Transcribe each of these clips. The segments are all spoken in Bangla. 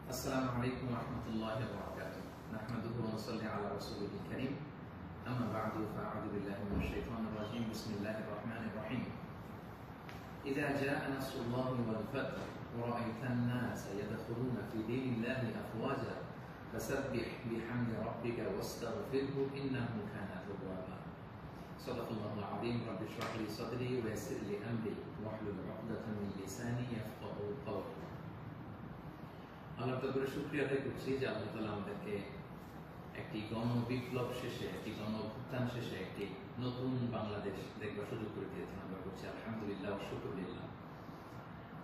السلام عليكم ورحمة الله وبركاته. نحمده ونصلي على رسوله الكريم. أما بعد فأعوذ بالله من الشيطان الرجيم. بسم الله الرحمن الرحيم. إذا جاء نصر الله والفتح ورأيت الناس يدخلون في دين الله أفواجا فسبح بحمد ربك واستغفره إنه كان توابا. صدق الله العظيم. رب اشرح لي صدري ويسر لي أمري واحلل عقدة من لساني يفقهوا قولي. আল্লাহ তাআলার শুকরিয়া আদায় করছি যে আল্লাহ তাআলা আমাদেরকে একটি গণবিপ্লব শেষে, একটি গণঅভ্যুত্থান শেষে একটি নতুন বাংলাদেশ দেখবার সুযোগ করে দিয়েছেন। আমরা করছি আলহামদুলিল্লাহ ওয়া শুকরিল্লাহ।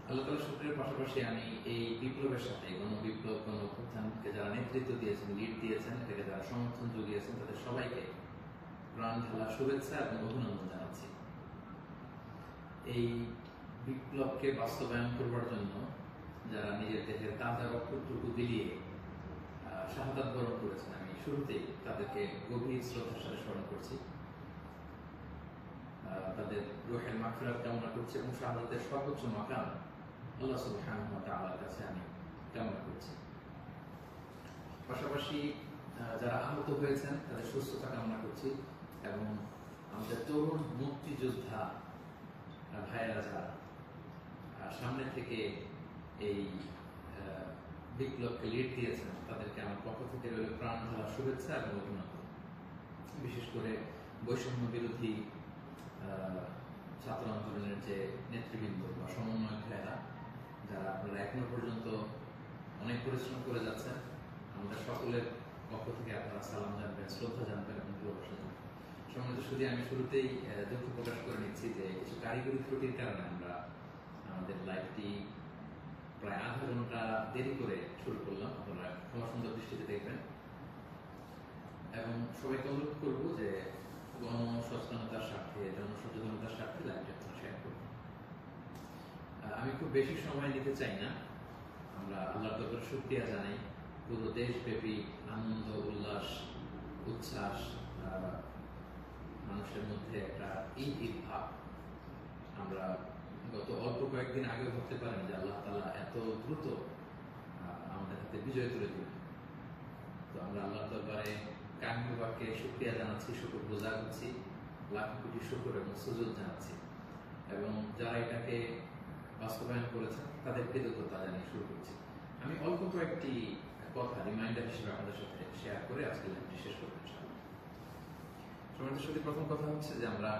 আল্লাহ তাআলার শুকরিয়ার পাশাপাশি আমি এই বিপ্লবের সাথে, গণবিপ্লব, গণঅভ্যুত্থানকে যারা নেতৃত্ব দিয়েছেন, লিড দিয়েছেন, এটাকে যারা সমর্থন জুগিয়েছেন, তাদের সবাইকে প্রাণ ঢালা শুভেচ্ছা এবং অভিনন্দন জানাচ্ছি। এই বিপ্লবকে বাস্তবায়ন করবার জন্য যারা নিজের দেহের তাজা রক্তটুকু বিলিয়ে শাহাদাত বরণ করেছেন, আমি শুরুতেই তাদেরকে গভীর শ্রদ্ধার সাথে স্মরণ করছি। তাদের রূহের মাগফিরাত কামনা করছি এবং শাহাদাতের সর্বোচ্চ মাকাম আল্লাহ সুবহানাহু ওয়া তাআলার কাছে আমি কামনা করছি। পাশাপাশি যারা আহত হয়েছেন তাদের সুস্থতা কামনা করছি এবং আমাদের তরুণ মুক্তিযোদ্ধা ভাইয়েরা যারা সামনে থেকে এই বিপ্লবকে লিড দিয়েছেন, তাদেরকে আমার পক্ষ থেকে রইল প্রাণ ঢালা শুভেচ্ছা এবং অভিনন্দন। বিশেষ করে বৈষম্য বিরোধী ছাত্র আন্দোলনের যে নেতৃবৃন্দ বা সমন্বয়ক ভাইয়েরা, যারা আপনারা এখনো পর্যন্ত অনেক পরিশ্রম করে যাচ্ছেন, আমাদের সকলের পক্ষ থেকে আপনারা সালাম জানবেন, শ্রদ্ধা জানবেন এবং ভালোবাসা জানবেন। সম্মানিত শুধু আমি শুরুতেই দুঃখ প্রকাশ করে নিচ্ছি যে কিছু কারিগরি ত্রুটির কারণে আমরা আমাদের লাইভটি প্রায় আধা ঘন্টা দেরি করে শুরু করলাম। আপনারা ক্ষমা সুন্দর দৃষ্টিতে দেখবেন এবং সবাইকে অনুরোধ করবো যে গণসচেতনতার স্বার্থে, জনসচেতনতার স্বার্থে লাইভটি আপনারা শেয়ার করবেন। আমি খুব বেশি সময় নিতে চাই না। আমরা আল্লাহর দরবারে শুকরিয়া জানাই। পুরো দেশব্যাপী আনন্দ, উল্লাস, উচ্ছ্বাস, মানুষের মধ্যে একটা ঈদ ভাব। আমরা গত অল্প কয়েকদিন আগে ভাবতে পারেন যে আল্লাহ তাআলা এত দ্রুত আমাদের হাতে বিজয় তুলে দিবেন। তো আমরা আল্লাহর দরবারে কায়মে বাক্যে শুকরিয়া জানাচ্ছি, শুকর গুজার হচ্ছি, লাখ কোটি শুকর এবং সুজুদ জানাচ্ছি এবং যারা এটাকে বাস্তবায়ন করেছেন তাদের কৃতজ্ঞতা জানিয়ে শুরু করছি। আমি অল্প কয়েকটি কথা রিমাইন্ডার হিসেবে আপনাদের সাথে শেয়ার করে আজকে লাইভটি শেষ করতে চাই। সমাজের সাথে প্রথম কথা হচ্ছে যে আমরা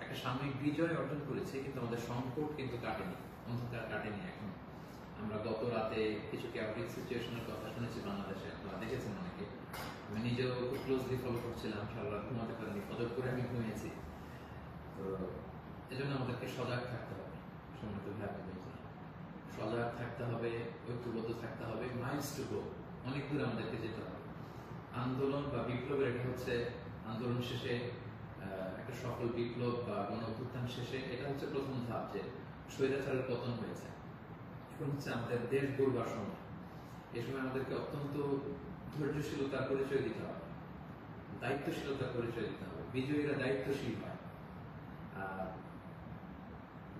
একটা সাময়িক বিজয় অর্জন করেছি, কিন্তু আমাদের সংকট কিন্তু কাটেনি, অন্ধকার কাটেনি এখন। আমরা গত রাতে কিছু ক্যাওটিক সিচুয়েশনের কথা শুনেছি বাংলাদেশে, আপনারা দেখেছেন অনেকে। আমি নিজেও খুব ক্লোজলি ফলো করছিলাম, সারা রাত ঘুমাতে পারিনি, ফজর করে আমি ঘুমিয়েছি। তো এজন্য আমাদেরকে সজাগ থাকতে হবে। সম্মানিত ভাই বোনেরা, সজাগ থাকতে হবে, ঐক্যবদ্ধ থাকতে হবে। মাইলস টু গো, অনেক দূর আমাদেরকে যেতে হবে। আন্দোলন বা বিপ্লবের, এটা হচ্ছে আন্দোলন শেষে একটা সফল বিপ্লব বা গণঅভ্যুত্থান শেষে এটা হচ্ছে প্রথম ধাপ, যে স্বৈরাচারের পতন হয়েছে। এখন হচ্ছে আমাদের দেশ গড়বার সময়। এই সময় আমাদেরকে অত্যন্ত ধৈর্যশীলতার পরিচয় দিতে হবে, দায়িত্বশীলতার পরিচয় দিতে হবে। বিজয়ীরা দায়িত্বশীল হয়।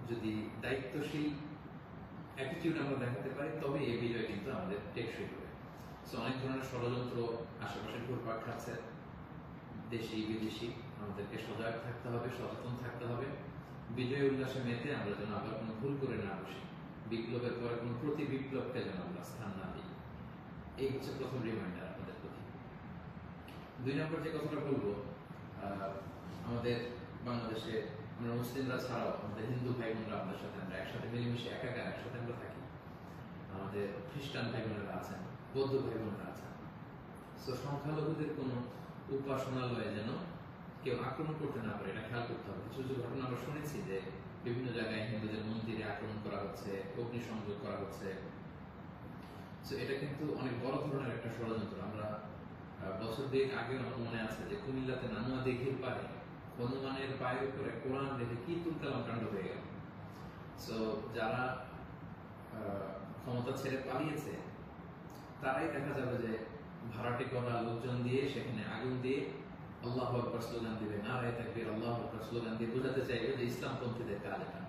যদি দায়িত্বশীল অ্যাটিটিউড আমরা দেখাতে পারি, তবে এই বিজয় কিন্তু আমাদের টেকসই হবে। সো অনেক ধরনের ষড়যন্ত্র আশেপাশে ঘুরপাক খাচ্ছে, দেশি বিদেশি। আমাদেরকে সজাগ থাকতে হবে, সচেতন থাকতে হবে। বিজয় উল্লাসে মেতে আমরা যেন আবার কোনো ভুল করে না বসি, বিপ্লবের পরে কোনো প্রতি বিপ্লবকে যেন আমরা স্থান না দিই। এই হচ্ছে প্রথম রিমাইন্ডার আপনাদের প্রতি। 2 নম্বর যে কথাটা বলবো, আমাদের বাংলাদেশে আমরা মুসলিমরা ছাড়াও আমাদের হিন্দু ভাই বোনরা, আমাদের সাথে আমরা একসাথে মিলেমিশে একাকার একসাথে আমরা থাকি। আমাদের খ্রিস্টান ভাই বোনেরা আছেন, বৌদ্ধ ভাই বোনেরা আছেন। তো সংখ্যালঘুদের কোনো উপাসনালয়ে যেন কেউ আক্রমণ করতে না পারে, এটা খেয়াল করতে হবে। কিছু কিছু ঘটনা আমরা শুনেছি যে বিভিন্ন জায়গায় হিন্দুদের মন্দিরে আক্রমণ করা হচ্ছে, অগ্নিসংযোগ করা হচ্ছে। এটা কিন্তু অনেক বড় ধরনের একটা ষড়যন্ত্র। আমরা বছর 2 আগে আমার মনে আছে যে কুমিল্লাতে নানুয়া দিঘির পারে হনুমানের পায়ের উপরে কোরআন রেখে কি তুলকালাম কাণ্ড হয়ে গেল। সো যারা ক্ষমতা ছেড়ে পালিয়েছে, তারাই দেখা যাবে যে ভাড়াটে করা লোকজন দিয়ে সেখানে আগুন দিয়ে আল্লাহু আকবার স্লোগান দিবে, নারায়ে তাকবীর, আল্লাহু আকবার স্লোগান দিয়ে বোঝাতে চাইবে যে ইসলামপন্থীদের কাজ এটা,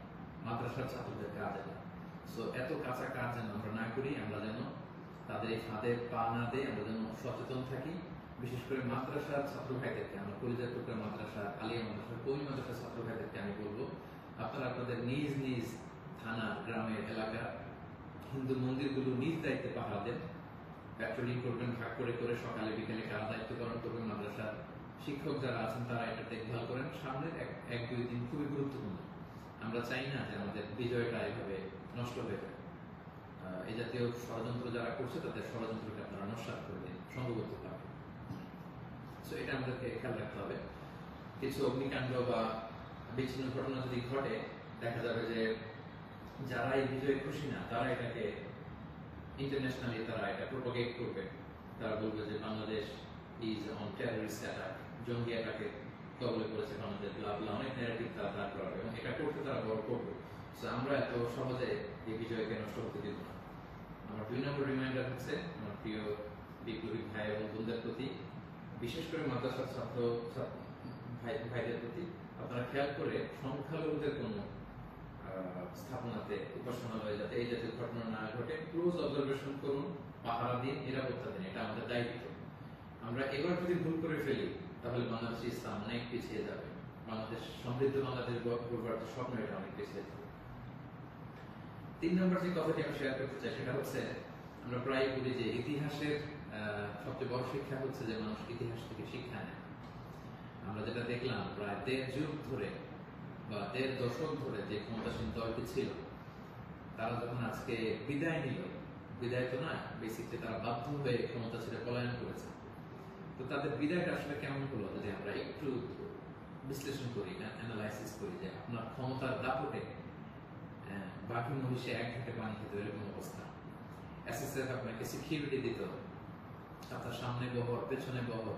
মাদ্রাসার ছাত্রদের কাজ এটা। সো এত কাঁচা কাজ যেন আমরা না করি, আমরা যেন তার তাদের এই ফাঁদে পা না দিয়ে আমরা যেন সচেতন থাকি। বিশেষ করে মাদ্রাসার ছাত্র ভাইদেরকে, আমরা কলিজার টুকরা মাদ্রাসা, আলিয়া মাদ্রাসা, কৌমি মাদ্রাসার ছাত্র ভাইদেরকে আমি বলবো, আপনারা আপনাদের নিজ নিজ থানা, গ্রামের, এলাকার হিন্দু মন্দিরগুলো নিজ দায়িত্বে পাহারা দেন। প্যাট্রোলিং করবেন, ভাগ করে করে সকালে বিকেলে কারা দায়িত্ব পালন করবেন। মাদ্রাসার শিক্ষক যারা আছেন তারা এটা দেখভাল করেন। সামনের এক দুই দিন খুবই গুরুত্বপূর্ণ। আমরা চাই না যে আমাদের বিজয়টা এভাবে নষ্ট হয়ে যায়। এই জাতীয় ষড়যন্ত্র যারা করছে তাদের ষড়যন্ত্রকে আপনারা নস্যাৎ করে দিন সংঘবদ্ধ ভাবে। সো এটা আমাদেরকে খেয়াল রাখতে হবে। কিছু অগ্নিকাণ্ড বা বিচ্ছিন্ন ঘটনা যদি ঘটে, দেখা যাবে যে যারা এই বিজয়ে খুশি না তারা এটাকে ইন্টারন্যাশনালি তারা এটা প্রোপাগেট করবে। তারা বলবে যে Bangladesh is on terrorist attack, জঙ্গি অ্যাটাকে কবলে পড়েছে বাংলাদেশ, অনেক ন্যারেটিভ তারা দাঁড় করাবে এবং এটা করতে তারা বড় করবে। সো আমরা এত সহজে এই বিজয়কে নষ্ট হতে দিব না। আমার 2 নম্বর রিমাইন্ডার হচ্ছে আমার প্রিয় বিপ্লবী ভাই এবং বোনদের প্রতি, বিশেষ করে মাদ্রাসার ছাত্র ভাইদের প্রতি, আপনারা খেয়াল করে সংখ্যালঘুদের কোনো স্থাপনাতে, উপাসনালয়ে যাতে এই জাতীয় ঘটনা না ঘটে ক্লোজ অবজারভেশন করুন, পাহারা দিন, নিরাপত্তা দিন। এটা আমাদের দায়িত্ব। আমরা এবার যদি ভুল করে ফেলি তাহলে বাংলাদেশ ইসলাম অনেক পিছিয়ে যাবে। বাংলাদেশ সমৃদ্ধ বাংলাদেশ গড়বার স্বপ্ন এটা অনেক পিছিয়ে যাবে। 3 নম্বর যে কথাটি আমি শেয়ার করতে চাই সেটা হচ্ছে, আমরা প্রায় বলি যে ইতিহাসের সবচেয়ে বড় শিক্ষা হচ্ছে যে মানুষ ইতিহাস থেকে শিক্ষা নেয়। আমরা যেটা দেখলাম প্রায় 1.5 যুগ ধরে বা 1.5 দশক ধরে যে ক্ষমতাসীন দলটি ছিল, তারা যখন আজকে বিদায় নিল, বিদায় তো না, বেসিকলি তারা বাধ্য হয়ে ক্ষমতা ছেড়ে পলায়ন করেছে। তো তাদের বিদায়টা আসলে কেমন হলো যদি আমরা একটু বিশ্লেষণ করি, অ্যানালাইসিস করি, যে আপনার ক্ষমতার দাপটে বাকি মহিষে এক ঘাটে পানি খেতে এরকম অবস্থা। এসএসএফ আপনাকে সিকিউরিটি দিত, আপনার সামনে বহর, পেছনে বহর,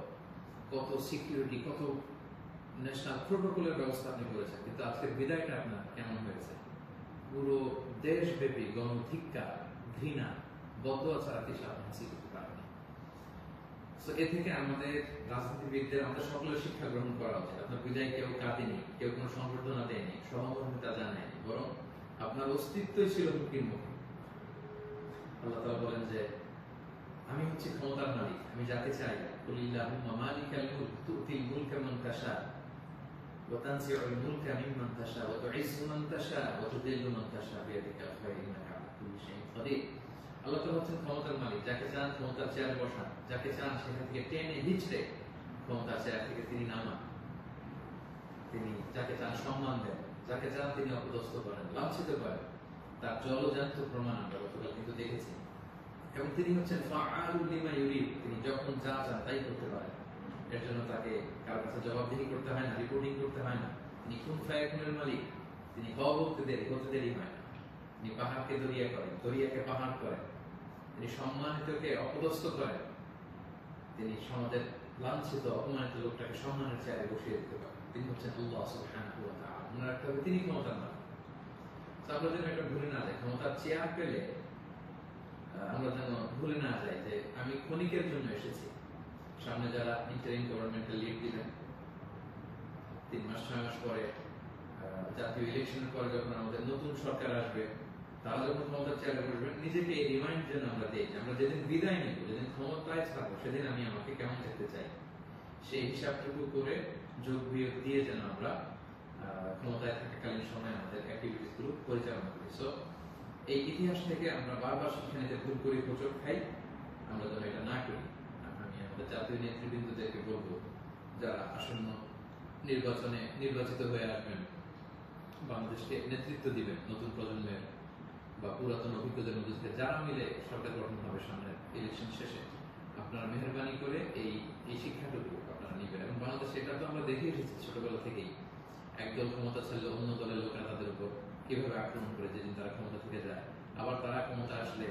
কত সিকিউরিটি, কত ন্যাশনাল প্রোটোকলের ব্যবস্থা আপনি করেছেন। কিন্তু আজকের বিদায়টা আপনার কেমন হয়েছে? পুরো দেশব্যাপী গণধিক্কার, ঘৃণা, বদয়া ছাড়া কিছু আপনি হাসিল করতে পারেননি। সো এ থেকে আমাদের রাজনীতিবিদদের, আমাদের সকলের শিক্ষা গ্রহণ করা উচিত। আপনার বিদায় কেউ কাঁদেনি, কেউ কোনো সংবর্ধনা দেয়নি, সহমর্মিতা জানায়নি, বরং আপনার অস্তিত্বই ছিল হুমকির মুখে। আল্লাহ তাআলা বলেন যে আমি হচ্ছে ক্ষমতার মালিক, আমি যাকে চাই, কুলিল্লাহুম্মা মালিকাল মুলক তুতিল মুলকা মান তাশা ওয়া তানজিউল মুলকা মিম্মান তাশা ওয়া তুইজ্জু মান তাশা ওয়া তুযিল্লু মান তাশা বিয়াদিকাল খায়র ইন্নাকা আলা কুল্লি শাইইন কাদির। আল্লাহ তাআলা হচ্ছেন ক্ষমতার মালিক, যাকে চান ক্ষমতার চেয়ারে বসান, যাকে চান সেখান থেকে টেনে হিচড়ে ক্ষমতার চেয়ার থেকে তিনি নামান, তিনি যাকে চান সম্মান দেন, যাকে চান তিনি অপদস্থ করেন, লাঞ্ছিত করেন। তার জলজান্ত প্রমাণ আমরা গতকাল কিন্তু দেখেছি। এবং তিনি হচ্ছেন ফাআলুল লিমা ইউরিদ, তিনি যখন যা চান তাই করতে পারেন। এর জন্য তাকে কারোর কাছে জবাবদিহি করতে হয় না, রিপোর্টিং করতে হয় না। তিনি কুন ফায়াকুনের মালিক, তিনি হওয়া বলতে দেরি, হতে দেরি হয় না। তিনি পাহাড়কে দরিয়া করেন, দরিয়াকে পাহাড় করেন, তিনি সম্মানিতকে অপদস্থ করেন, তিনি সমাজের লাঞ্ছিত অপমানিত লোকটাকে সম্মানের চেয়ারে বসিয়ে দিতে পারেন। তিনি হচ্ছেন আল্লাহ সুবহানাহু ওয়া তাআলা। মনে রাখতে হবে তিনি ক্ষমতার মালিক। আমরা যেন এটা ভুলে না যাই, ক্ষমতার চেয়ার পেলে আমরা যেন ভুলে না যাই যে আমি ক্ষণিকের জন্য এসেছি। সামনে যারা ইন্টারিম গভর্নমেন্টাল লিড দিবেন, 3 মাস 6 মাস পরে জাতীয় ইলেকশনের পরে যখন আমাদের নতুন সরকার আসবে, তারা যখন ক্ষমতার চেয়ারে বসবেন, নিজেকে এই রিমাইন্ড যেন আমরা দিই, আমরা যেদিন বিদায় নিব, যেদিন ক্ষমতায় থাকবো, সেদিন আমি আমাকে কেমন দেখতে চাই, সেই হিসাবটুকু করে যোগ বিয়োগ দিয়ে যেন আমরা ক্ষমতায় থাকাকালীন সময় আমাদের অ্যাক্টিভিটিস গুলো পরিচালনা করি। সো এই ইতিহাস থেকে আমরা বারবার শিক্ষা নিতে ভুল করি, হোঁচট খাই, আমরা যেন এটা না করি। আমি আমাদের জাতীয় নেতৃবৃন্দদেরকে বলবো, যারা আসন্ন নির্বাচনে নির্বাচিত হয়ে আসবেন, বাংলাদেশকে নেতৃত্ব দিবেন, নতুন প্রজন্মের বা পুরাতন অভিজ্ঞদের মধ্যে থেকে যারা মিলে সরকার গঠন হবে সামনের ইলেকশন শেষে, আপনারা মেহরবানি করে এই শিক্ষাটুকু আপনারা নিবেন। এবং বাংলাদেশে এটা তো আমরা দেখে এসেছি ছোটবেলা থেকেই, একদল ক্ষমতা ছাড়লে অন্য দলের লোকেরা তাদের উপর কিভাবে আক্রমণ করে যেদিন তারা ক্ষমতা থেকে যায়, আবার তারা ক্ষমতা আসলে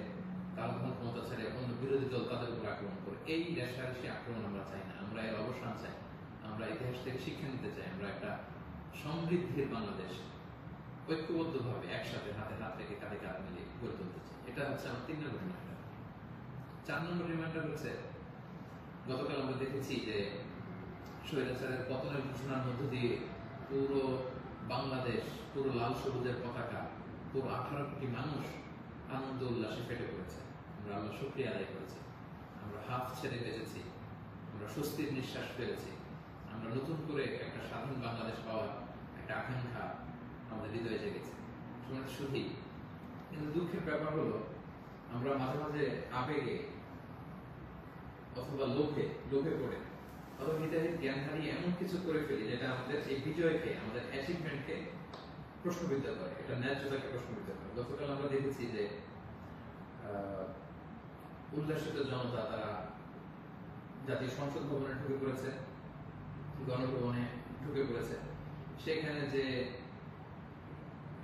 তারা যখন ক্ষমতা ছেড়ে অন্য বিরোধী দল তাদের উপর আক্রমণ করে। এই রেশারেশি আক্রমণ আমরা চাই না, আমরা এর অবসান চাই। আমরা ইতিহাস থেকে শিক্ষা নিতে চাই, আমরা একটা সমৃদ্ধির বাংলাদেশ ঐক্যবদ্ধভাবে একসাথে হাতে হাত রেখে কাঁধে কাঁধ মিলিয়ে গড়ে তুলতে চাই। এটা হচ্ছে আমার 3 নম্বর রিমাইন্ডার। 4 নম্বর রিমাইন্ডার হচ্ছে, গতকাল আমরা দেখেছি যে স্বৈরাচারের পতনের ঘোষণার মধ্য দিয়ে পুরো বাংলাদেশ, পুরো লাল সবুজের পতাকা, পুরো 18 কোটি মানুষ আনন্দ উল্লাসে ফেটে পড়েছে। আমরা আল্লাহ শুকরিয়া আদায় করেছি, আমরা হাফ ছেড়ে বেঁচেছি, আমরা স্বস্তির নিঃশ্বাস ফেলেছি, আমরা নতুন করে একটা স্বাধীন বাংলাদেশ পাওয়ার একটা আকাঙ্ক্ষা আমাদের হৃদয়ে জেগেছে। শুধুই কিন্তু দুঃখের ব্যাপার হলো আমরা মাঝে মাঝে আবেগে অথবা লোভে পড়ে অথবা হৃদয়ের জ্ঞান হারিয়ে এমন কিছু করে ফেলি যেটা আমাদের এই বিজয়কে, আমাদের অ্যাচিভমেন্টকে প্রশ্নবিদ্ধ করে, এটা ন্যায্যতাকে প্রশ্নবিদ্ধ করে। গতকাল আমরা দেখেছি যে উল্লাসিত জনতা তারা জাতীয় সংসদ ভবনে ঢুকে পড়েছে, গণভবনে ঢুকে পড়েছে, সেখানে যে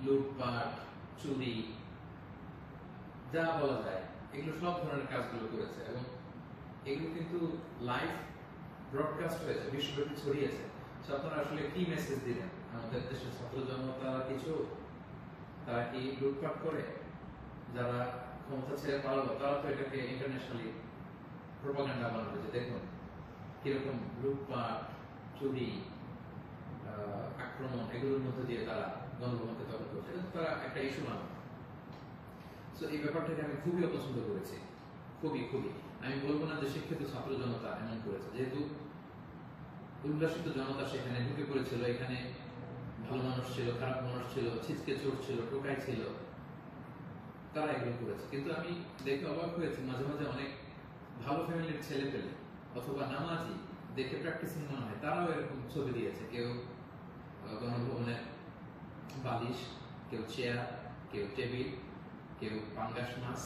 লুটপাট, চুরি, যা বলা যায় এগুলো সব ধরনের কাজগুলো করেছে এবং এগুলো কিন্তু লাইভ ব্রডকাস্ট হয়েছে, বিশ্বব্যাপী ছড়িয়েছে। আপনারা আসলে কি মেসেজ দিলেন? আমাদের দেশের ছাত্র জনতা তারা কি লুটপাট করে? যারা ক্ষমতা ছেড়ে পালালো তারা তো এটাকে ইন্টারন্যাশনালি প্রোপাগান্ডা বানাবে যে দেখুন কিরকম লুটপাট, চুরি, আক্রমণ এগুলোর মধ্যে দিয়ে তারা গণভবনকে দখল করছে। তারা একটা ইস্যু বানাবে। তো এই ব্যাপারটাকে আমি খুবই অপছন্দ করেছি, খুবই। আমি বলবো না যে শিক্ষিত ছাত্র জনতা এমন করেছে, যেহেতু উল্লাসিত জনতা সেখানে ঢুকে পড়েছিল, এখানে ভালো মানুষ ছিল, খারাপ মানুষ ছিল, ছিচকে চোর ছিল, টোকাই ছিল, তারা এগুলো করেছে। কিন্তু আমি দেখে অবাক হয়েছি মাঝে মাঝে অনেক ভালো ফ্যামিলির ছেলে পেলে অথবা নামাজি দেখে প্র্যাকটিসিং মনে হয়, তারাও এরকম ছবি দিয়েছে। কেউ গণভবনের বালিশ, কেউ চেয়ার, কেউ টেবিল, কেউ পাঙ্গাস মাছ,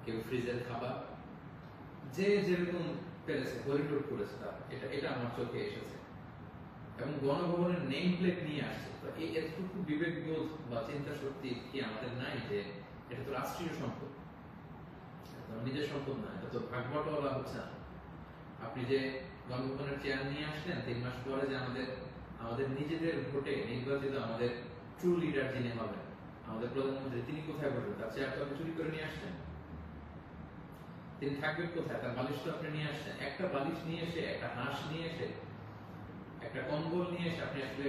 কেউ ফ্রিজের খাবার, যে যেরকম পেরেছে হরিলুট করেছে। এটা আমার চোখে এসেছে এবং গণভবনের নেম প্লেট নিয়ে আসছে। তো এই এতটুকু বিবেকবোধ বা চিন্তা শক্তি কি আমাদের নাই যে এটা তো রাষ্ট্রীয় সম্পদ, নিজের সম্পদ না, এটা তো ভাগ বাটোয়ারা হচ্ছে না। আপনি যে গণভবনের চেয়ার নিয়ে আসলেন 3 মাস পরে যে আমাদের নিজেদের ভোটে নির্বাচিত আমাদের ট্রু লিডার যিনি হবেন, আমাদের প্রধানমন্ত্রী, তিনি কোথায় বসবেন? তার চেয়ার তো আপনি চুরি করে নিয়ে আসছেন। তিনি থাকবেন কোথায়? তার বালিশ তো আপনি নিয়ে আসছেন। একটা বালিশ নিয়ে এসে, একটা হাঁস নিয়ে এসে, একটা কম্বল নিয়ে এসে আপনি আসলে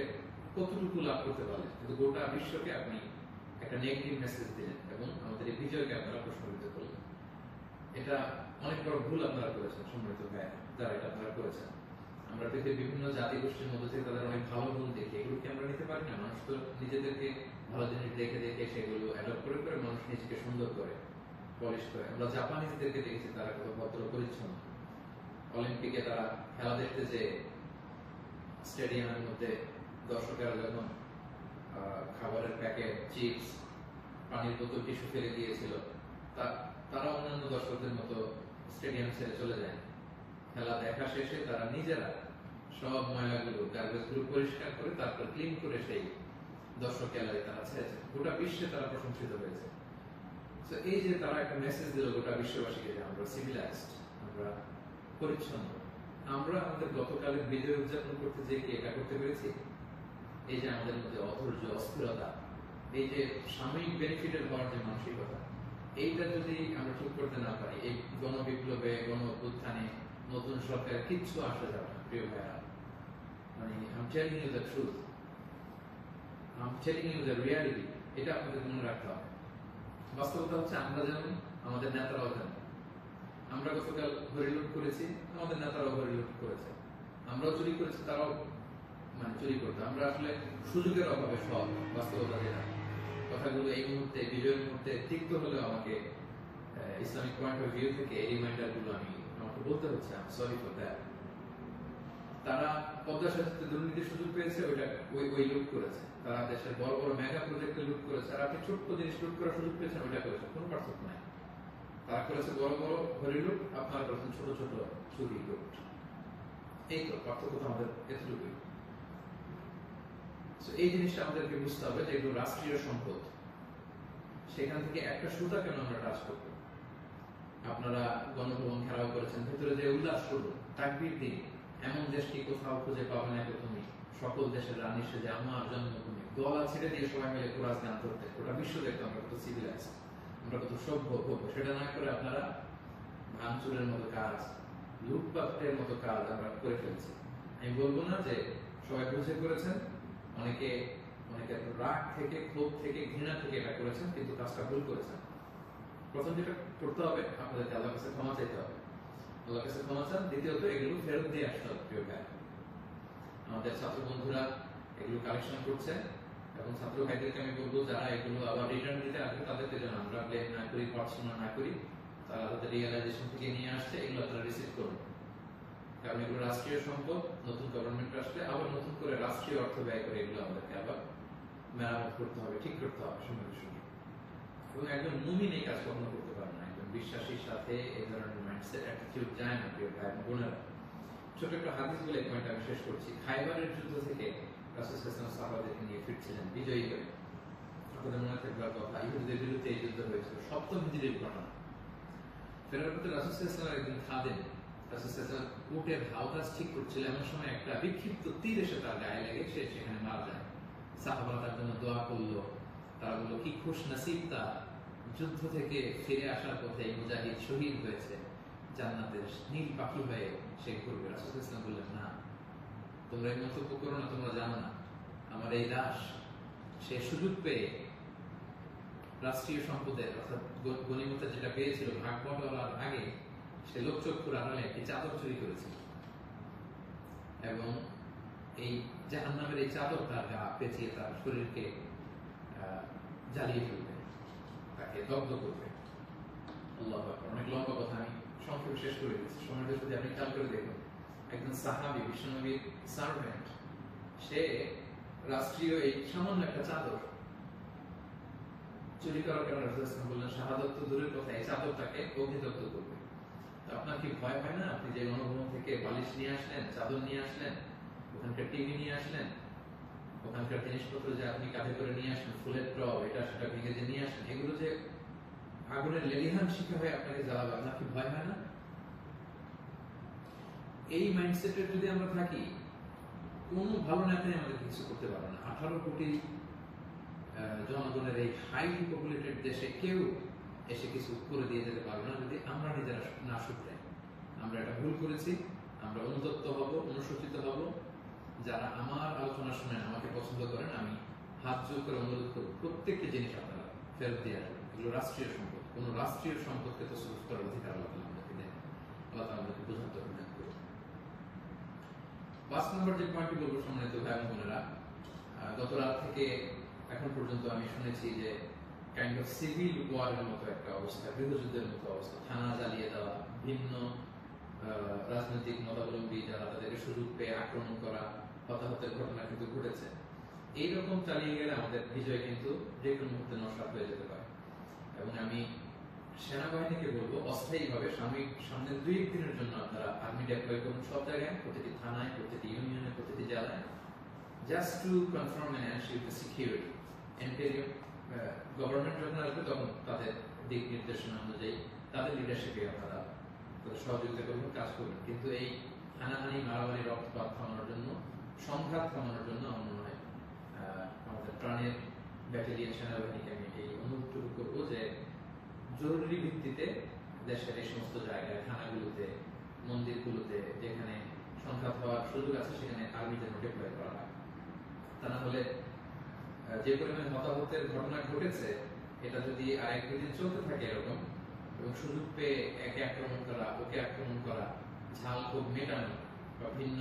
কতটুকু লাভ করতে পারলেন? কিন্তু গোটা বিশ্বকে আপনি একটা নেগেটিভ মেসেজ দিলেন এবং আমাদের এই বিজয়কে আপনারা প্রশ্নবিদ্ধ করলেন। এটা অনেক বড় ভুল আপনারা করেছেন সম্মানিত ভাই, যারা এটা আপনারা করেছেন। আমরা পৃথিবীর বিভিন্ন জাতি গোষ্ঠীর মধ্যে থেকে তাদের অনেক ভালো গুণ দেখি, এগুলোকে আমরা নিতে পারি না? মানুষ তো নিজেদেরকে ভালো জিনিস দেখে দেখে সেগুলো অ্যাডপ্ট করে করে মানুষ নিজেকে সুন্দর করে, পলিশ করে। আমরা জাপানিজদেরকে দেখেছি তারা কত ভদ্র পরিচ্ছন্ন। অলিম্পিকে তারা খেলা দেখতে যে স্টেডিয়ামের মধ্যে দর্শকেরা যখন খাবারের প্যাকেট, চিপস, পানির বোতল, টিস্যু ফেলে দিয়েছিল, তারা অন্যান্য দর্শকদের মতো স্টেডিয়াম ছেড়ে চলে যায়। খেলা দেখা শেষে তারা নিজেরা সব ময়লাগুলো, গার্বেজগুলো পরিষ্কার করে তারপর ক্লিন করে সেই দর্শক এলাকায় তারা ছেড়েছে। গোটা বিশ্বে তারা প্রশংসিত হয়েছে। তো এই যে তারা একটা মেসেজ দিল গোটা বিশ্ববাসীকে যে আমরা সিভিলাইজড, আমরা পরিচ্ছন্ন। আমরা আমাদের গতকালের বিজয় উদযাপন করতে যে কি এটা করতে পেরেছি? এই যে আমাদের মধ্যে অধৈর্য, অস্থিরতা, এই যে সাময়িক বেনিফিটের হওয়ার যে মানসিকতা, এইটা যদি আমরা ঠিক করতে না পারি, এই গণবিপ্লবে, গণ অভ্যুত্থানে নতুন সরকার কিচ্ছু আসা যাবে না প্রিয় ভাইরা। মানে I'm telling you the truth, I'm telling you the reality, এটা আপনাদের মনে রাখতে হবে। বাস্তবতা হচ্ছে আমরা যেমন, আমাদের নেতারাও যেমন। আমরা গতকাল হরিলুট করেছি, আমাদের নেতারাও হরিলুট করেছে। আমরাও চুরি করেছি, তারাও চুরি করতে। আমরা আসলে সুযোগের অভাবে সব, বাস্তবতা যেটা। কথাগুলো এই মুহূর্তে, বিজয়ের মুহূর্তে তিক্ত হলেও আমাকে ইসলামিক পয়েন্ট অফ ভিউ থেকে এই রিমাইন্ডারগুলো আমাকে বলতে হচ্ছে। I am sorry for that. তারা পদ্মা সেতুতে দুর্নীতির সুযোগ পেয়েছে, ওই লুট করেছে। তারা দেশের বড় বড় মেগা প্রজেক্টে লুট করেছে, আর আপনি ছোট্ট জিনিস লুট করার সুযোগ পেয়েছেন, ওইটা করেছে। কোনো পার্থক্য নাই। তারা করেছে বড় বড় হরিলুট, আপনারা করেছেন ছোট ছোট চুরি লুট। এই তো পার্থক্য তো আমাদের এতটুকুই। এই জিনিসটা আমাদেরকে বুঝতে হবে যে এগুলো রাষ্ট্রীয় সম্পদ। সেখান থেকে একটা সুতা কেন আমরা টাচ করবো? আপনারা গণভবন ঘেরাও করেছেন, ভেতরে যে উল্লাস করবো, তাকবীর দিন। এমন দেশ কি কোথাও খুঁজে পাবে না তুমি? সকল দেশের রানী সেজে আমার জন্মভূমি, গলা ছেড়ে দিয়ে সবাই মিলে কোরআন গান করতে, গোটা বিশ্ব দেখতে আমরা কত সিভিলাইজ, আমরা কত সভ্য। সেটা না করে আপনারা ভাঙচুরের মতো কাজ, লুটপাটের মতো কাজ আমরা করে ফেলছি। আমি বলবো না যে সবাই বুঝে করেছেন, অনেকে রাগ থেকে, ক্ষোভ থেকে, ঘৃণা থেকে এটা করেছেন, কিন্তু কাজটা ভুল করেছেন। প্রথম যেটা করতে হবে, আপনাদেরকে আল্লাহর কাছে ক্ষমা চাইতে হবে। আল্লাহর কাছে ক্ষমা চান। দ্বিতীয়ত এগুলো ফেরত দিয়ে আসতে হবে। প্রিয় ভাই, আমাদের ছাত্র বন্ধুরা এগুলো কালেকশন করছে, এবং ছাত্র ভাইদেরকে আমি বলবো যারা এগুলো আবার রিটার্ন দিতে আসবে তাদেরকে যেন আমরা ব্লেম না করি, পড়াশোনা না করি। তারা তাদের রিয়েলাইজেশন থেকে নিয়ে আসছে, এগুলো তারা রিসিভ করুন। কারণ এগুলো রাষ্ট্রীয় সম্পদ, নতুন গভর্নমেন্ট আসলে আবার নতুন করে রাষ্ট্রীয় অর্থ ব্যয় করে এগুলো আমাদেরকে আবার মেরামত করতে হবে, ঠিক করতে হবে সঙ্গে সঙ্গে। এবং একজন মুমিন এই কাজ কখনো করতে পারে না। একজন বিশ্বাসীর সাথে এই ধরনের মাইন্ডসেট অ্যাটিটিউড যায় না। প্রিয় ভাই এবং বোনেরা, ছোট একটা হাদিস বলে পয়েন্ট আমি শেষ করছি। খাইবারের যুদ্ধ থেকে রাসূল সাল্লাল্লাহু আলাইহি ওয়াসাল্লাম সাহাবাদেরকে নিয়ে ফিরছিলেন বিজয়ী হয়ে। আপনাদের মনে থাকবার কথা, ইহুদিদের বিরুদ্ধে এই যুদ্ধ হয়েছিল, সপ্তম হিজরির ঘটনা। ফেরার পথে রাসূল সাল্লাল্লাহু আলাইহি ওয়াসাল্লাম একদিন খাদেম রাসূল সাল্লাল্লাহু আলাইহি ওয়াসাল্লাম উটের হাওদাস ঠিক করছিল, এমন সময় একটা বিক্ষিপ্ত তীর এসে তার গায়ে লেগে সে সেখানে মারা যায়। সাহাবারা তার জন্য দোয়া করলো। তারা বললো কি খুশ নসিব তার, যুদ্ধ থেকে ফিরে আসার পথে এই মুজাহিদ শহীদ হয়েছে, জান্নাতের নীল পাখি হয়ে সে ঘুরবে। রাসূল সাল্লাল্লাহু আলাইহি ওয়াসাল্লাম বললেন, না, তোমরা এই মন্তব্য করো না, তোমরা জানো না আমার এই দাস সে সুযোগ পেয়ে রাষ্ট্রীয় সম্পদের অর্থাৎ গনিমতের যেটা পেয়েছিল ভাগ বটলার আগে সে লোকচক্ষুর আড়ালে একটি চাদর চুরি করেছিল, এবং এই জাহান্নামের এই চাদর তার গা পেঁচিয়ে তার শরীরকে জ্বালিয়ে ফেলবে, তাকে দগ্ধ করবে। আল্লাহু আকবার। অনেক লম্বা কথা, আমি সংক্ষেপে শেষ করে দিচ্ছি। সময়টা যদি আপনি খেয়াল করে দেখুন, একজন সাহাবী, বিশ্বনবীর সার্ভেন্ট, সে রাষ্ট্রীয় এই সামান্য একটা চাদর চুরি করার কারণে রাসূল সাল্লাল্লাহু আলাইহি ওয়াসাল্লাম বললেন, শাহাদাত তো দূরের কথা, এই চাদর তাকে অগ্নিদগ্ধ করবে। তো আপনার কি ভয় হয় না? আপনি যে গণভবন থেকে বালিশ নিয়ে আসলেন, চাদর নিয়ে আসলেন, ওখানকার টিভি নিয়ে আসলেন, ওখানকার জিনিসপত্র যে আপনি কাঁধে করে নিয়ে আসলেন, ফুলের টব এটা সেটা ভেঙে যে নিয়ে আসলেন, এগুলো যে আগুনের লেলিহান শিখা হয়ে আপনাকে জ্বালাবে, আপনার কি ভয় হয় না? এই মাইন্ডসেটের যদি আমরা থাকি, কোনো ভালো নেতাই আমাদের কিছু করতে পারবে না। 18 কোটি জনগণের এই হাইলি পপুলেটেড দেশে কেউ এসে কিছু করে দিয়ে যেতে পারবে না যদি আমরা নিজেরা না শুধরাই। আমরা এটা ভুল করেছি, আমরা অনুতপ্ত হব, অনুশোচিত হব। যারা আমার আলোচনা শুনেন, আমাকে পছন্দ করেন, আমি হাত জোর করে অনুরোধ করব, প্রত্যেকটি জিনিস আপনারা ফেরত দিয়ে আসবেন। এগুলো রাষ্ট্রীয় সম্পদ, কোন রাষ্ট্রীয় সম্পদকে তো সুরক্ষা করার অধিকার আল্লাহ তাআলা আমাদেরকে দেন। আল্লাহ তাআলা আমাদেরকে বোঝাতে হবে। 5 নম্বর যে পয়েন্টটি বলবো সম্মানিত ভাই এবং বোনেরা, গত রাত থেকে এখন পর্যন্ত আমি শুনেছি যে কাইন্ড অফ সিভিল ওয়ারের মতো একটা অবস্থা, গৃহযুদ্ধের মতো অবস্থা, থানা জ্বালিয়ে দেওয়া, ভিন্ন রাজনৈতিক মতাবলম্বী যারা তাদেরকে সুযোগ পেয়ে আক্রমণ করা, হতাহতের ঘটনা কিন্তু ঘটেছে। এইরকম চালিয়ে গেলে আমাদের বিজয় কিন্তু যে কোনো মুহূর্তে নস্বাত হয়ে যেতে পারে। এবং আমি সেনাবাহিনীকে বলবো, অস্থায়ীভাবে সামনের 2-1 দিনের জন্য আপনারা আর্মি ডেপ্লয় করুন সব জায়গায়, প্রতিটি থানায়, প্রতিটি ইউনিয়নে, প্রতিটি জেলায়, just to confirm and ensure the security. NPR government যখন আসবে তখন তাদের দিক নির্দেশনা অনুযায়ী তাদের লিডারশিপে আপনারা সহযোগিতা করবেন, কাজ করবেন। কিন্তু এই হানাহানি, মারামারি, রক্তপাত থামানোর জন্য, সংঘাত থামানোর জন্য আমার মনে হয় আমাদের প্রাণের ব্যাটালিয়ন সেনাবাহিনীকে আমি এই অনুরোধটুকু করবো যে জরুরি ভিত্তিতে দেশের এই সমস্ত জায়গায়, থানাগুলোতে, মন্দিরগুলোতে যেখানে সংঘাত হওয়ার সুযোগ আছে সেখানে আর্মি যেন ডেপ্লয় করা হয়। তা না হলে যে পরিমাণ হতাহতের ঘটনা ঘটেছে, এটা যদি আরেক-দুই দিন চলতে থাকে এরকম, এবং সুযোগ পেয়ে একে আক্রমণ করা, ওকে আক্রমণ করা, ঝাল খুব মেটানো, বা ভিন্ন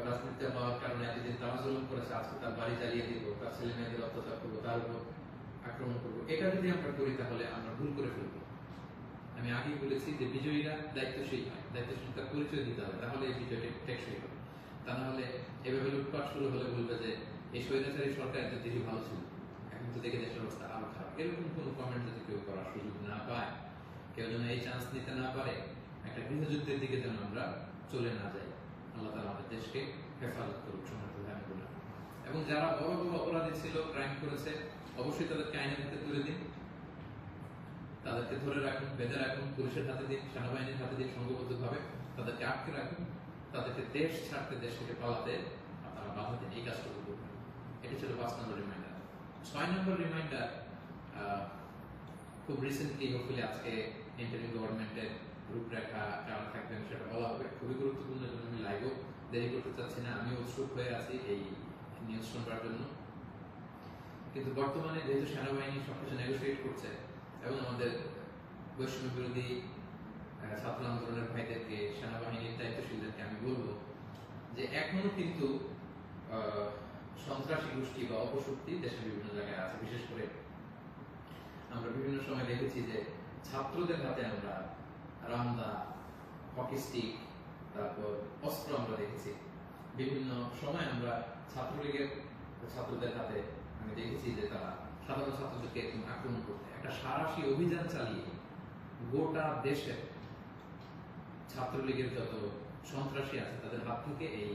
রাজনীতি হওয়ার কারণে এতদিন তারা জুলুম করেছে, আজকে তার বাড়ি জ্বালিয়ে দিব, তার ছেলে মেয়েদের অত্যাচার করবো, তার উপর আক্রমণ করবো, এটা যদি আমরা করি তাহলে আমরা ভুল করে ফেলবো। আমি আগেই বলেছি যে বিজয়ীরা দায়িত্বশীল হয়, দায়িত্বশীলতার পরিচয় দিতে হবে, তাহলে এই বিজয়টা টেকসই হবে। তা না হলে এভাবে লুটপাট শুরু হলে বলবে যে এই স্বৈরাচারী সরকার এত দেশে ভালো ছিল, এখন তো দেখে দেশের অবস্থা আরো খারাপ। এরকম কোন কমেন্ট যদি কেউ করার সুযোগ না পায়, কেউ যেন এই চান্স নিতে না পারে, একটা গৃহযুদ্ধের দিকে যেন আমরা চলে না যাই। আল্লাহ তাআলা আমাদের দেশকে হেফাজত করুক, সম্মানিত ভাই বোনেরা। এবং যারা বড় বড় অপরাধী ছিল, ক্রাইম করেছে, অবশ্যই তাদেরকে আইনের হাতে তুলে দিন, তাদেরকে ধরে রাখুন, বেঁধে রাখুন, পুলিশের হাতে দিন, সেনাবাহিনীর হাতে দিন, সংঘবদ্ধভাবে তাদেরকে আটকে রাখুন, তাদেরকে দেশ ছাড়তে, দেশ থেকে পালাতে আপনারা বাধা দিন। এই কাজটা করবেন। এটি ছিল 5 নম্বর রিমাইন্ডার। 6 নম্বর রিমাইন্ডার, খুব রিসেন্টলি হোপফুলি আজকে ইন্টারিম গভর্নমেন্টের রূপরেখা কারা থাকবেন সেটা বলা হবে। খুবই গুরুত্বপূর্ণ, জন্য আমি লাইভও দেরি করতে চাচ্ছি না, আমি উৎসুক হয়ে আছি এই নিউজ শুনবার জন্য। কিন্তু বর্তমানে যেহেতু সেনাবাহিনী সবকিছু নেগোসিয়েট করছে এবং আমাদের বৈষম্য বিরোধী ছাত্র আন্দোলনের ভাইদেরকে, সেনাবাহিনীর দায়িত্বশীলদেরকে আমি বলবো যে এখনো কিন্তু সন্ত্রাসী গোষ্ঠী বা অপশক্তি দেশের বিভিন্ন জায়গায় আছে। বিশেষ করে আমরা বিভিন্ন সময় দেখেছি যে ছাত্রদের হাতে আমরা রামদা, হকি স্টিক, তারপর অস্ত্র আমরা দেখেছি। বিভিন্ন সময় আমরা ছাত্রলীগের ছাত্রদের হাতে আমি দেখেছি যে তারা সাধারণ ছাত্রদেরকে আক্রমণ করতে একটা সারাশি অভিযান চালিয়ে গোটা দেশের ছাত্রলীগের যত সন্ত্রাসী আছে তাদের হাত থেকে এই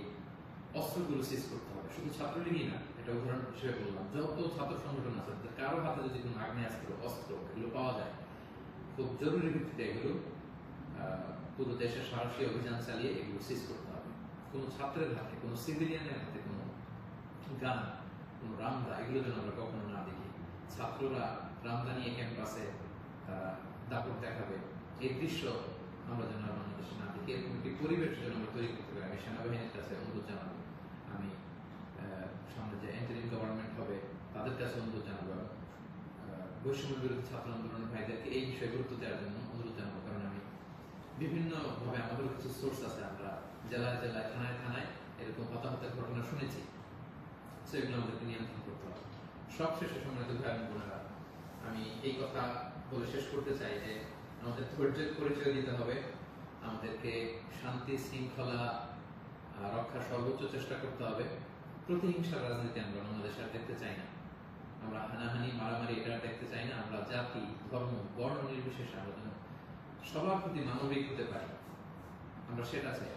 অস্ত্রগুলো সিজ করতে হবে। শুধু ছাত্রলীগই না, এটা উদাহরণ হিসেবে বললাম, যত ছাত্র সংগঠন আছে কারো হাতে যদি কোনো আগ্নেয়াস্ত্র, অস্ত্র এগুলো পাওয়া যায়, খুব জরুরি ভিত্তিতে এগুলো পুরো দেশের সাহসী অভিযান চালিয়ে এগুলো সিজ করতে হবে। কোনো ছাত্রের হাতে, কোনো সিভিলিয়ানের হাতে কোনো গান, কোনো রামদা এগুলো যেন আমরা কখনো না দেখি। ছাত্ররা রামদা নিয়ে ক্যাম্পাসে দাপট দেখাবে, এই দৃশ্য আমরা যেন বাংলাদেশে না দেখি। এরকম একটি পরিবেশ যেন আমরা তৈরি করতে পারি। আমি সেনাবাহিনীর কাছে অনুরোধ জানাবো, আমি সামনে যে ইন্টারিম গভর্নমেন্ট হবে তাদের কাছে অনুরোধ জানাবো, বৈষম্য বিরোধী ছাত্র আন্দোলনের ভাইদেরকে এই বিষয়ে গুরুত্ব দেওয়ার জন্য অনুরোধ জানাবো। কারণ আমি বিভিন্ন ভাবে আমাদের কিছু সোর্স আছে, আমরা জেলায় জেলায়, থানায় থানায় এরকম হতাহতের ঘটনা শুনেছি। সেগুলো আমাদেরকে নিয়ন্ত্রণ করতে হবে। সবশেষে সম্মানিত ভাই এবং বোনেরা, আমি এই কথা বলে শেষ করতে চাই যে আমাদের ধৈর্যের পরিচয় দিতে হবে, আমাদেরকে শান্তি শৃঙ্খলা রক্ষার সর্বোচ্চ চেষ্টা করতে হবে। প্রতিহিংসার রাজনীতি আমরা বাংলাদেশে আর দেখতে চাই না। আমরা হানাহানি, মারামারি এটা দেখতে চাই না। আমরা জাতি, ধর্ম, বর্ণ নির্বিশেষে আমরা যেন সবার প্রতি মানবিক হতে পারি, আমরা সেটা চাই।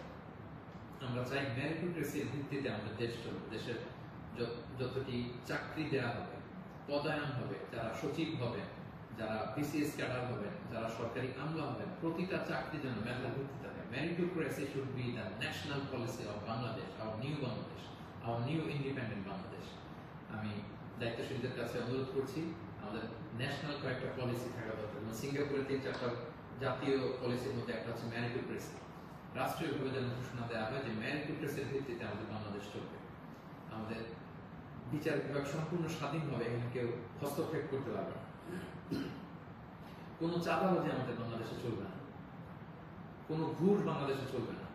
আমরা চাই মেরিটোক্রেসির ভিত্তিতে আমাদের দেশ চলবে। দেশের যতটি চাকরি দেওয়া হবে, পদায়ন হবে, যারা সচিব হবেন, যারা বিসিএস ক্যাডার হবেন, যারা সরকারি আমলা হবেন, প্রতিটা চাকরি যেন মেধার ভিত্তিতে হবে। Meritocracy should be the national policy of Bangladesh, our new Bangladesh, our new independent Bangladesh. আমি দায়িত্বশীলদের কাছে অনুরোধ করছি, আমাদের ন্যাশনাল কয়েকটা পলিসি থাকা দরকার। সিঙ্গাপুরের 3-4টা জাতীয় পলিসির মধ্যে একটা হচ্ছে মেরিটোক্রেসি। রাষ্ট্রীয়ভাবে যেন ঘোষণা দেওয়া হয় যে মেরিটোক্রেসির ভিত্তিতে আমাদের বাংলাদেশ চলবে। আমাদের বিচার বিভাগ সম্পূর্ণ স্বাধীনভাবে, এখানে কেউ হস্তক্ষেপ করতে পারবে না। কোনো চাঁদাবাজি আমাদের বাংলাদেশে চলবে না, কোনো ঘুষ বাংলাদেশে চলবে না।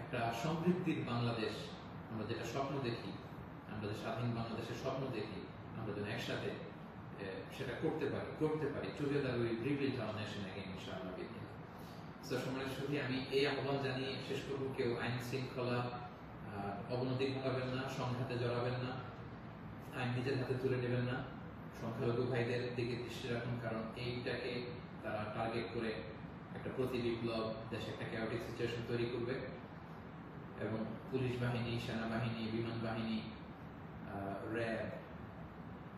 একটা সমৃদ্ধির বাংলাদেশ আমরা যেটা স্বপ্ন দেখি, আমরা যে স্বাধীন বাংলাদেশের স্বপ্ন দেখি, আমরা যেন একসাথে সেটা করতে পারি। Together we rebuild hour nation again ইনশাআল্লাহ। সম্মানিত সুধী, আমি এই আহ্বান জানিয়ে শেষ করব, কেউ আইন শৃঙ্খলা অবনতি ঘটাবেন না, সংঘাতে জড়াবেন না, আইন নিজের হাতে তুলে নেবেন না। সংখ্যালঘু ভাইদের দিকে দৃষ্টি রাখুন, কারণ এইটাকে তারা টার্গেট করে একটা প্রতি বিপ্লব, দেশে একটা ক্যাওটিক সিচুয়েশন তৈরি করবে। এবং পুলিশ বাহিনী, সেনাবাহিনী, বিমান বাহিনী, র্যাব,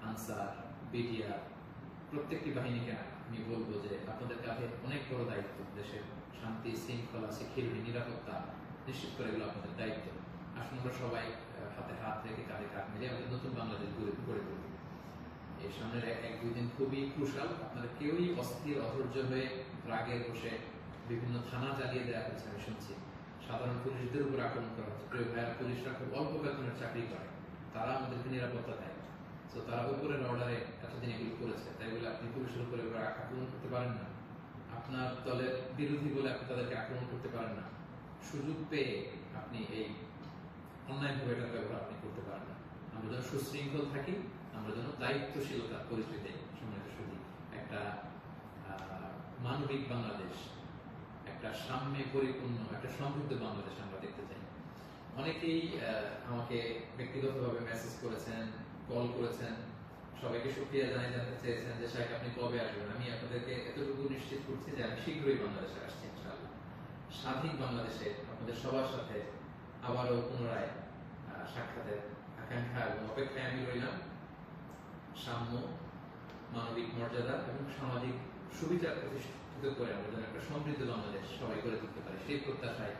আনসার, বিডিআর, প্রত্যেকটি বাহিনীকে আমি বলবো যে আপনাদের কাছে অনেক বড় দায়িত্ব। দেশের শান্তি শৃঙ্খলা, সিকিউরিটি, নিরাপত্তা নিশ্চিত করে এগুলো আপনাদের দায়িত্ব। আসুন আমরা সবাই হাতে হাত রেখে, কাঁধে কাঁধ মিলে আমাদের নতুন বাংলাদেশ গড়ে তুলব। এই সামনের 1-2 দিন খুবই ক্রুশাল। আপনারা কেউই অস্থির, অধৈর্য হয়ে রাগে বসে বিভিন্ন থানা জ্বালিয়ে দেওয়া হচ্ছে, আমি শুনছি। সাধারণ পুলিশদের উপর আক্রমণ করা হচ্ছে। প্রিয় ভাইয়া, পুলিশরা খুব অল্প বেতনের চাকরি করে, তারা আমাদেরকে নিরাপত্তা দেয়। তো তারা উপরের অর্ডারে এতদিন এগুলো করেছে, তাই বলে আপনি পুলিশের উপরে আক্রমণ করতে পারেন না। আপনার দলের বিরোধী বলে আপনি তাদেরকে আক্রমণ করতে পারেন না। সুযোগ পেয়ে আপনি এই অন্যায়ভাবে এটার ব্যবহার আপনি করতে পারেন না। আমরা যেন সুশৃঙ্খল থাকি, আমরা যেন দায়িত্বশীলতার পরিস্থিতি, সম্মানিত সুধী, একটা মানবিক বাংলাদেশ, একটা সাম্যে পরিপূর্ণ, একটা সমৃদ্ধ বাংলাদেশ আমরা দেখতে চাই। অনেকেই আমাকে ব্যক্তিগতভাবে মেসেজ করেছেন, কল করেছেন, সবাইকে শুকরিয়া জানাতে চেয়েছেন যে শাইখ আপনি কবে আসবেন। আমি আপনাদেরকে এতটুকু নিশ্চিত করছি যে আমি শীঘ্রই বাংলাদেশে আসছি ইনশাআল্লাহ। স্বাধীন বাংলাদেশে আপনাদের সবার সাথে আবারও পুনরায় সাক্ষাতের আকাঙ্ক্ষা এবং অপেক্ষায় আমি রইলাম। সাম্য, মানবিক মর্যাদা এবং সামাজিক সুবিচার প্রতিষ্ঠিত করে আমরা যেন একটা সমৃদ্ধ বাংলাদেশ সবাই করে তুলতে পারি, সেই প্রত্যাশায়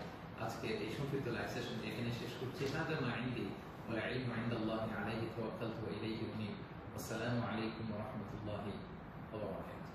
আজকে এই সংক্ষিপ্ত লাইভ সেশন এখানে শেষ করছি। হাদা মা ইনদি ওয়াল ইলমু ইনদাল্লাহি আলাইহি তাওয়াক্কালতু ওয়া ইলাইহি উনীব। আসসালামু আলাইকুম ওয়া রাহমাতুল্লাহি ওয়া বারাকাতুহু।